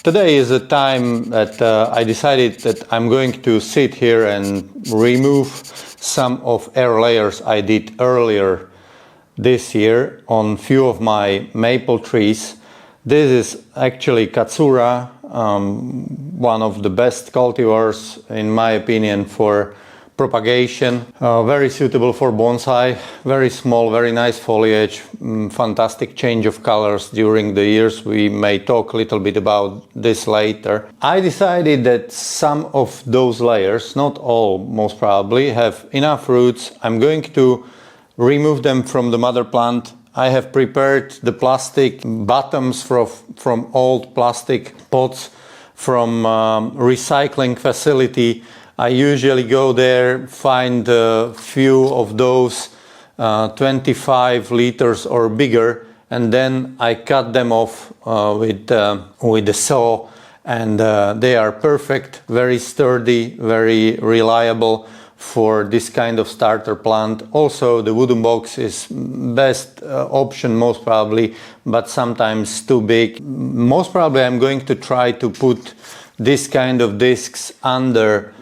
Today is a time that I decided that I'm going to sit here and remove some of air layers I did earlier this year on few of my maple trees. This is actually Katsura, one of the best cultivars in my opinion for propagation, very suitable for bonsai, very small, very nice foliage, fantastic change of colors during the years. We may talk a little bit about this later. I decided that some of those layers, not all most probably, have enough roots. I'm going to remove them from the mother plant. I have prepared the plastic bottoms from old plastic pots from recycling facility. I usually go there, find a few of those 25 liters or bigger, and then I cut them off with the saw, and they are perfect, very sturdy, very reliable for this kind of starter plant. Also, the wooden box is best option most probably, but sometimes too big. Most probably I'm going to try to put this kind of discs under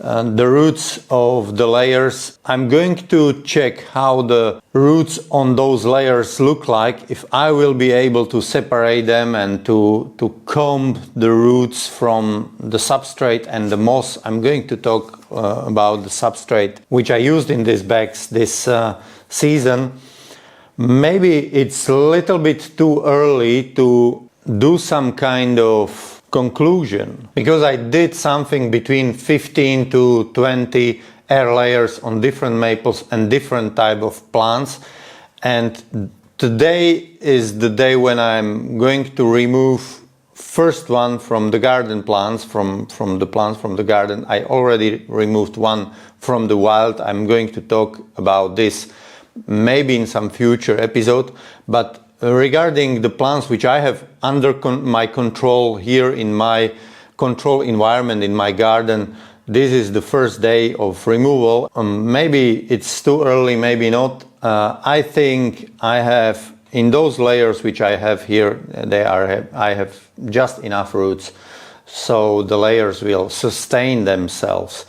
the roots of the layers. I'm going to check how the roots on those layers look like, if I will be able to separate them and to comb the roots from the substrate and the moss. I'm going to talk about the substrate which I used in these bags this season. Maybe it's a little bit too early to do some kind of conclusion, because I did something between 15 to 20 air layers on different maples and different type of plants, and today is the day when I'm going to remove first one from the garden plants, from the plants from the garden. I already removed one from the wild. I'm going to talk about this maybe in some future episode, but regarding the plants which I have under my control here in my control environment in my garden, this is the first day of removal. Maybe it's too early, maybe not. I think I have, in those layers which I have here, I have just enough roots, so the layers will sustain themselves.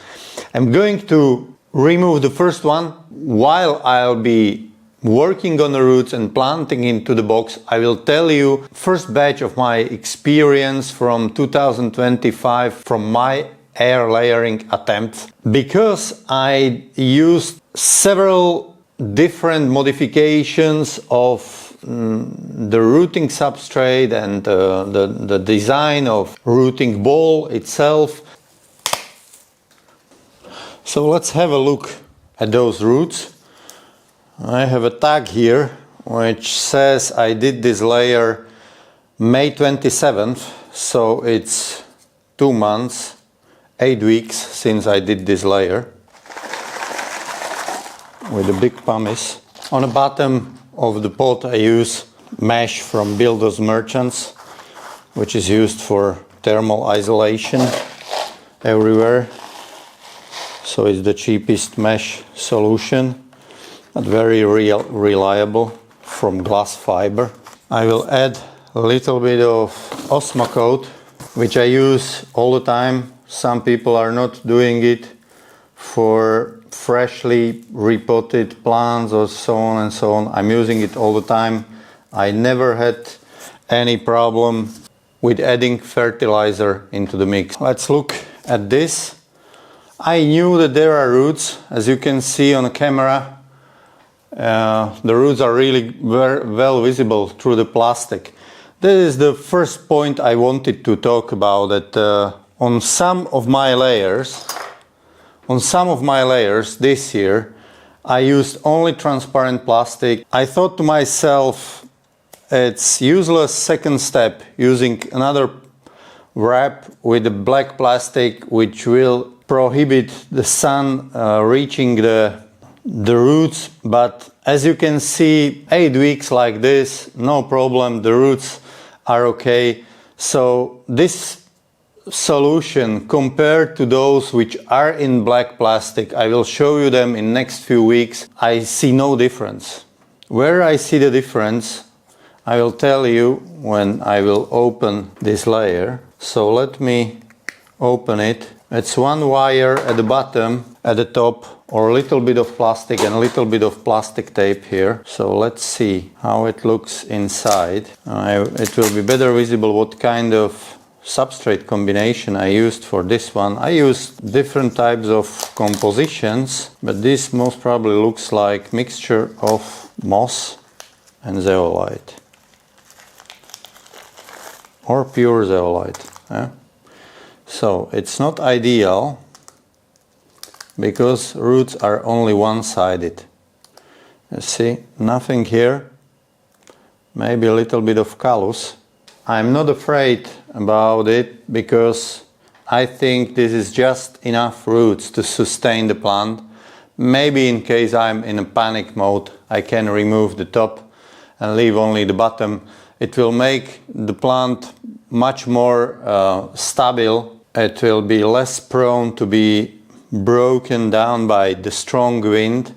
I'm going to remove the first one. While I'll be working on the roots and planting into the box, I will tell you first batch of my experience from 2025 from my air layering attempts, because I used several different modifications of the rooting substrate and the design of rooting ball itself. So let's have a look at those roots. I have a tag here which says I did this layer May 27th, so it's 2 months, 8 weeks since I did this layer with a big pumice. On the bottom of the pot I use mesh from Builders Merchants, which is used for thermal isolation everywhere, so it's the cheapest mesh solution, but very reliable, from glass fiber. I will add a little bit of Osmocote, which I use all the time. Some people are not doing it for freshly repotted plants or so on and so on. I'm using it all the time. I never had any problem with adding fertilizer into the mix. Let's look at this. I knew that there are roots, as you can see on the camera. The roots are really well visible through the plastic. This is the first point I wanted to talk about, that on some of my layers this year I used only transparent plastic. I thought to myself, it's useless second step using another wrap with the black plastic which will prohibit the sun reaching the roots, but as you can see, 8 weeks like this, no problem, the roots are okay. So this solution compared to those which are in black plastic, I will show you them in next few weeks, I see no difference. Where I see the difference, I will tell you when I will open this layer. So let me open it. It's one wire at the bottom, at the top, or a little bit of plastic and a little bit of plastic tape here. So let's see how it looks inside. It will be better visible what kind of substrate combination I used for this one. I used different types of compositions, but this most probably looks like mixture of moss and zeolite. Or pure zeolite. So it's not ideal because roots are only one-sided. You see, nothing here, maybe a little bit of callus. I'm not afraid about it because I think this is just enough roots to sustain the plant. Maybe in case I'm in a panic mode, I can remove the top and leave only the bottom. It will make the plant much more stable. It will be less prone to be broken down by the strong wind.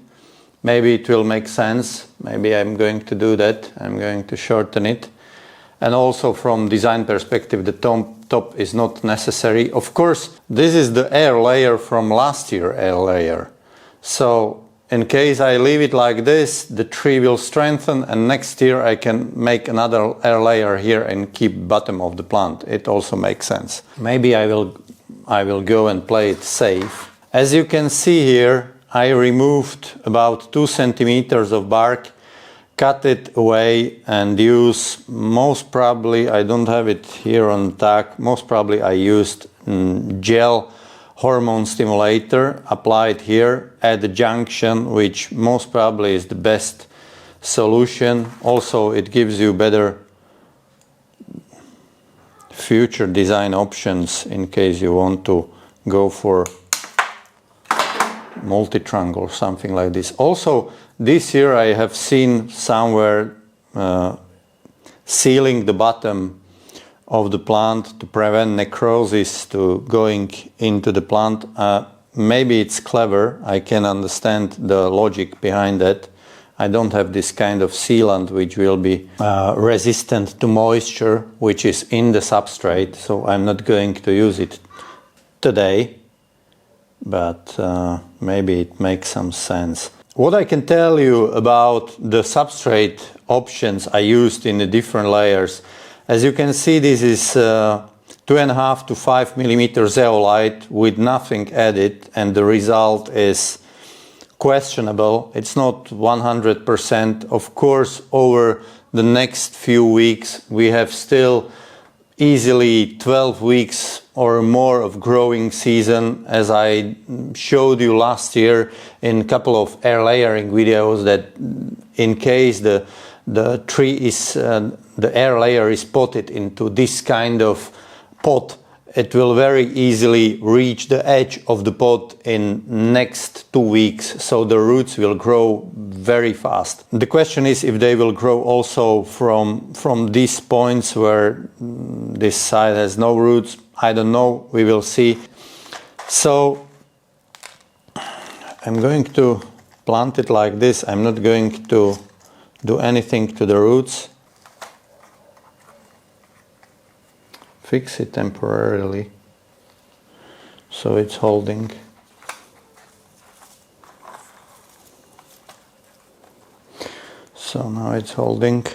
Maybe it will make sense. Maybe I'm going to do that. I'm going to shorten it. And also from design perspective, the top is not necessary. Of course, this is the air layer from last year air layer. So in case I leave it like this, the tree will strengthen, and next year I can make another air layer here and keep bottom of the plant. It also makes sense. Maybe I will go and play it safe. As you can see here, I removed about 2 centimeters of bark, cut it away and use, most probably, I don't have it here on tag, most probably I used gel hormone stimulator, applied here at the junction, which most probably is the best solution. Also, it gives you better future design options in case you want to go for multi-trunk or something like this. Also, this year I have seen somewhere sealing the bottom of the plant to prevent necrosis to going into the plant. Maybe it's clever. I can understand the logic behind that. I don't have this kind of sealant which will be resistant to moisture, which is in the substrate, so I'm not going to use it today, but maybe it makes some sense. What I can tell you about the substrate options I used in the different layers, as you can see, this is 2.5 to 5 millimeter zeolite with nothing added, and the result is questionable. It's not 100%. Of course, over the next few weeks, we have still easily 12 weeks or more of growing season, as I showed you last year in a couple of air layering videos, that in case the tree is the air layer is potted into this kind of pot, it will very easily reach the edge of the pot in next 2 weeks, so the roots will grow very fast. The question is if they will grow also from these points where this side has no roots. I don't know, we will see. So I'm going to plant it like this. I'm not going to do anything to the roots. Fix it temporarily so it's holding. So now it's holding.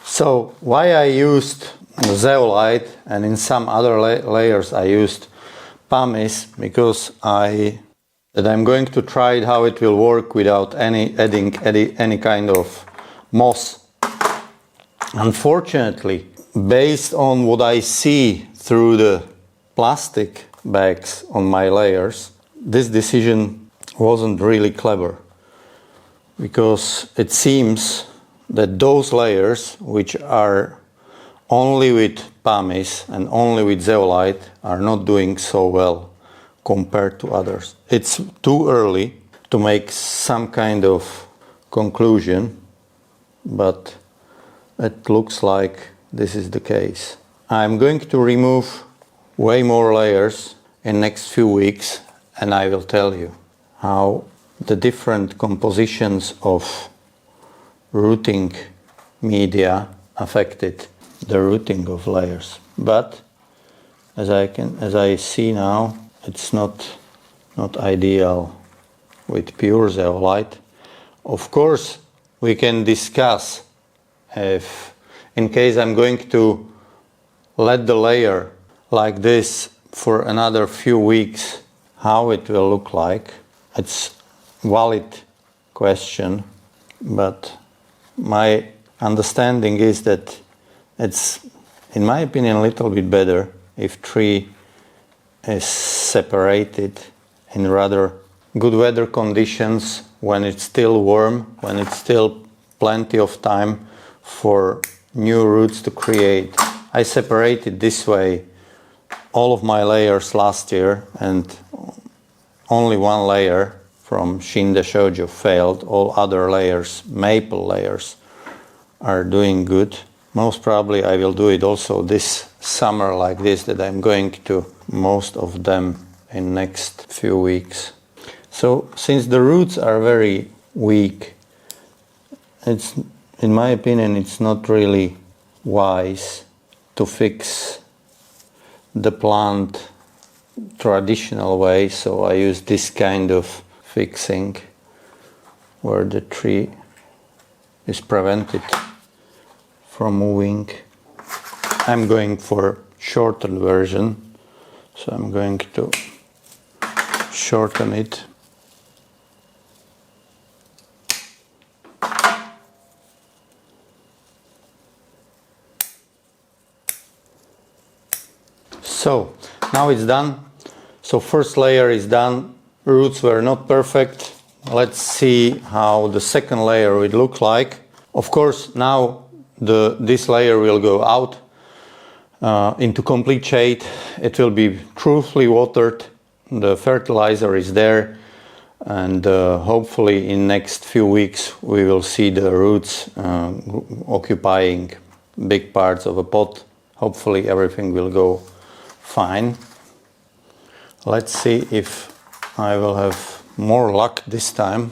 So why I used zeolite and in some other layers I used pumice, because I'm going to try it how it will work without adding any kind of moss. Unfortunately, based on what I see through the plastic bags on my layers, this decision wasn't really clever, because it seems that those layers which are only with pumice and only with zeolite are not doing so well compared to others. It's too early to make some kind of conclusion, but it looks like this is the case. I'm going to remove way more layers in next few weeks, and I will tell you how the different compositions of rooting media affected the rooting of layers. But as I see now, it's not ideal with pure zeolite. Of course, we can discuss if, in case I'm going to let the layer like this for another few weeks, how it will look like. It's valid question, but my understanding is that it's, in my opinion, a little bit better if tree is separated in rather good weather conditions, when it's still warm, when it's still plenty of time for new roots to create. I separated this way all of my layers last year, and only one layer from Shinda Shoujo failed. All other layers, maple layers, are doing good. Most probably I will do it also this summer like this, that I'm going to most of them in next few weeks. So since the roots are very weak, it's, in my opinion, it's not really wise to fix the plant traditional way. So I use this kind of fixing where the tree is prevented from moving. I'm going for shortened version, so I'm going to shorten it. So now it's done. So first layer is done. Roots were not perfect. Let's see how the second layer will look like. Of course, now this layer will go out into complete shade. It will be truthfully watered. The fertilizer is there, and hopefully in next few weeks we will see the roots occupying big parts of a pot. Hopefully everything will go fine. Let's see if I will have more luck this time.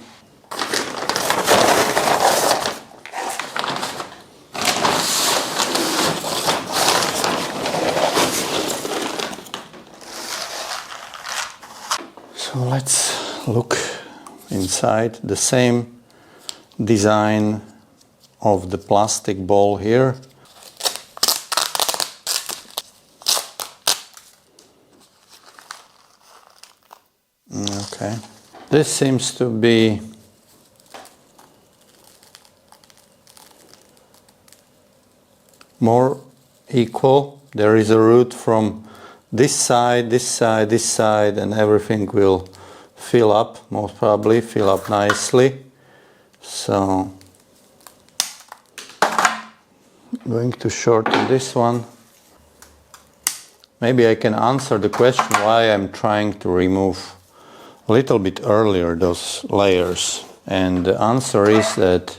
So let's look inside. The same design of the plastic ball here. Okay, this seems to be more equal. There is a root from this side, this side, this side, and everything will fill up, most probably fill up nicely. So I'm going to shorten this one. Maybe I can answer the question why I'm trying to remove a little bit earlier those layers, and the answer is that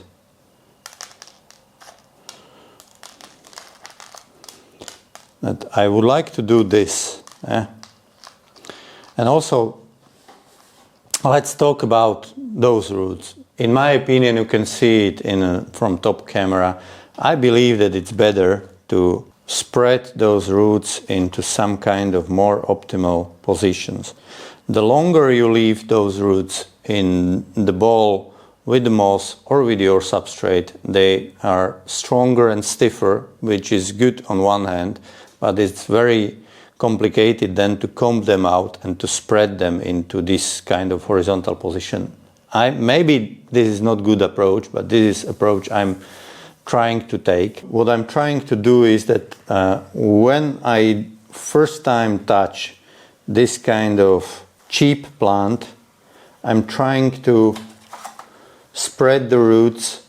I would like to do this. And also, let's talk about those roots. In my opinion, you can see it from top camera. I believe that it's better to spread those roots into some kind of more optimal positions. The longer you leave those roots in the ball with the moss or with your substrate, they are stronger and stiffer, which is good on one hand, but it's very complicated then to comb them out and to spread them into this kind of horizontal position. Maybe this is not good approach, but this is approach I'm trying to take. What I'm trying to do is that when I first time touch this kind of cheap plant, I'm trying to spread the roots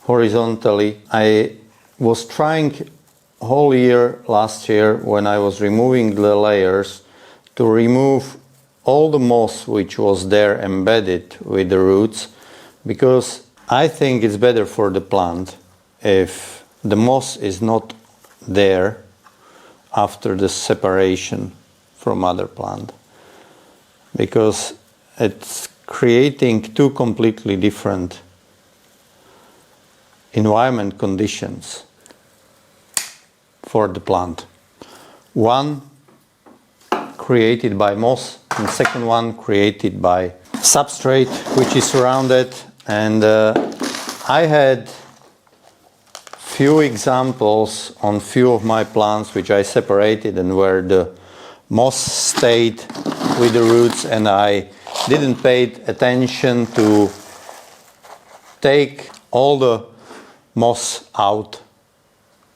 horizontally. I was trying whole year last year, when I was removing the layers, to remove all the moss which was there embedded with the roots, because I think it's better for the plant if the moss is not there after the separation from mother plant, because it's creating two completely different environment conditions for the plant. One created by moss, and second one created by substrate which is surrounded. And I had few examples on few of my plants which I separated and where the moss stayed with the roots, and I didn't pay attention to take all the moss out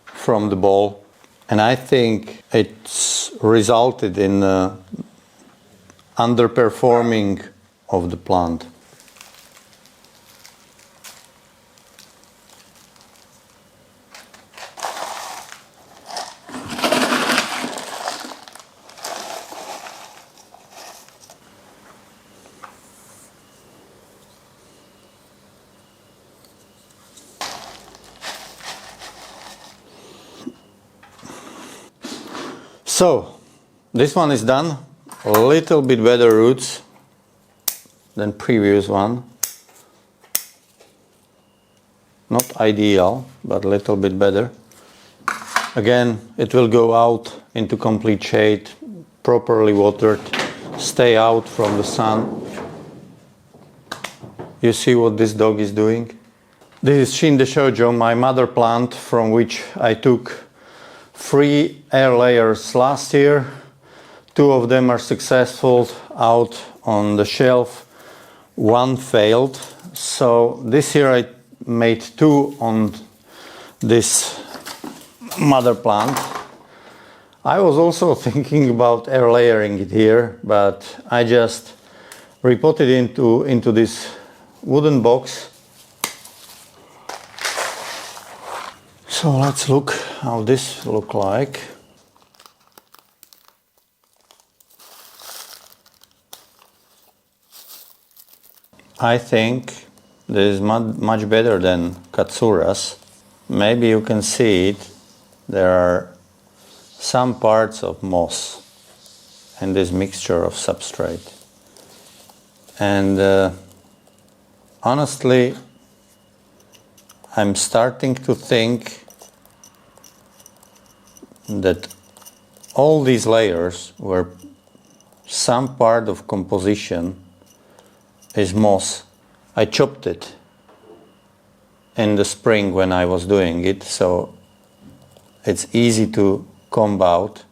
from the ball, and I think it's resulted in underperforming of the plant. So this one is done. A little bit better roots than previous one. Not ideal, but a little bit better. Again, it will go out into complete shade, properly watered, stay out from the sun. You see what this dog is doing? This is Shin de Shoujo, my mother plant, from which I took 3 air layers last year. 2 of them are successful out on the shelf. 1 failed. So this year I made 2 on this mother plant. I was also thinking about air layering it here, but I just repotted into this wooden box. So let's look how this look like. I think this is much better than Katsura's. Maybe you can see it. There are some parts of moss and this mixture of substrate. And honestly, I'm starting to think that all these layers were some part of composition is moss. I chopped it in the spring when I was doing it, so it's easy to comb out.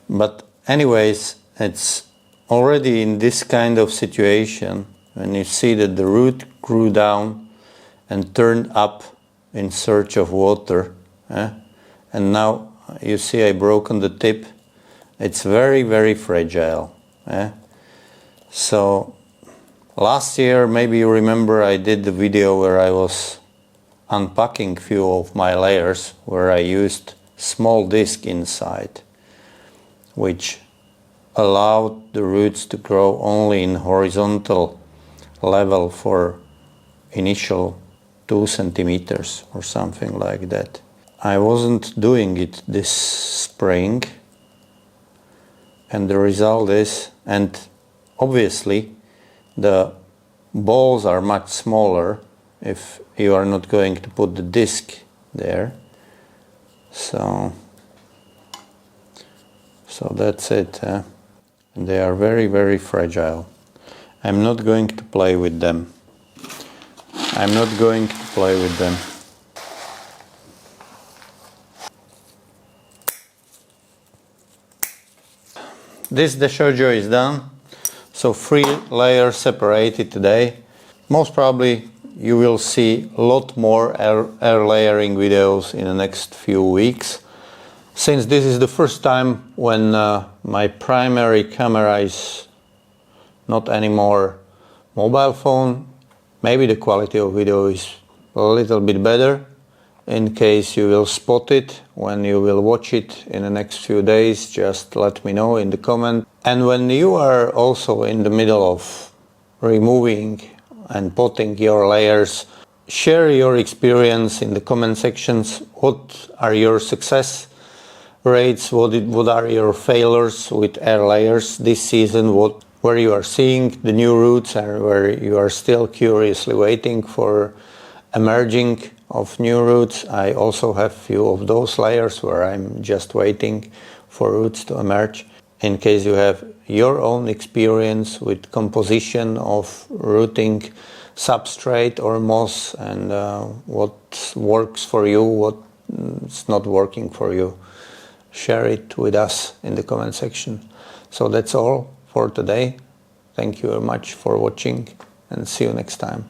But anyways, it's already in this kind of situation when you see that the root grew down and turned up in search of water, and now you see I broken the tip. It's very, very fragile. So last year, maybe you remember, I did the video where I was unpacking few of my layers, where I used small disc inside, which allowed the roots to grow only in horizontal level for initial 2 centimeters or something like that. I wasn't doing it this spring, and the result is, and obviously the balls are much smaller if you are not going to put the disc there. So that's it. And they are very, very fragile. I'm not going to play with them. I'm not going to play with them. This de Shoujo is done. So 3 layers separated today. Most probably you will see a lot more air layering videos in the next few weeks. Since this is the first time when my primary camera is not anymore mobile phone, maybe the quality of video is a little bit better, In case you will spot it when you will watch it in the next few days, just let me know in the comment. And when you are also in the middle of removing and potting your layers, share your experience in the comment sections. What are your success rates? What are your failures with air layers this season? Where you are seeing the new roots and where you are still curiously waiting for emerging of new roots. I also have few of those layers where I'm just waiting for roots to emerge. In case you have your own experience with composition of rooting substrate or moss, and what works for you, what's not working for you, share it with us in the comment section. So that's all for today. Thank you very much for watching, and see you next time.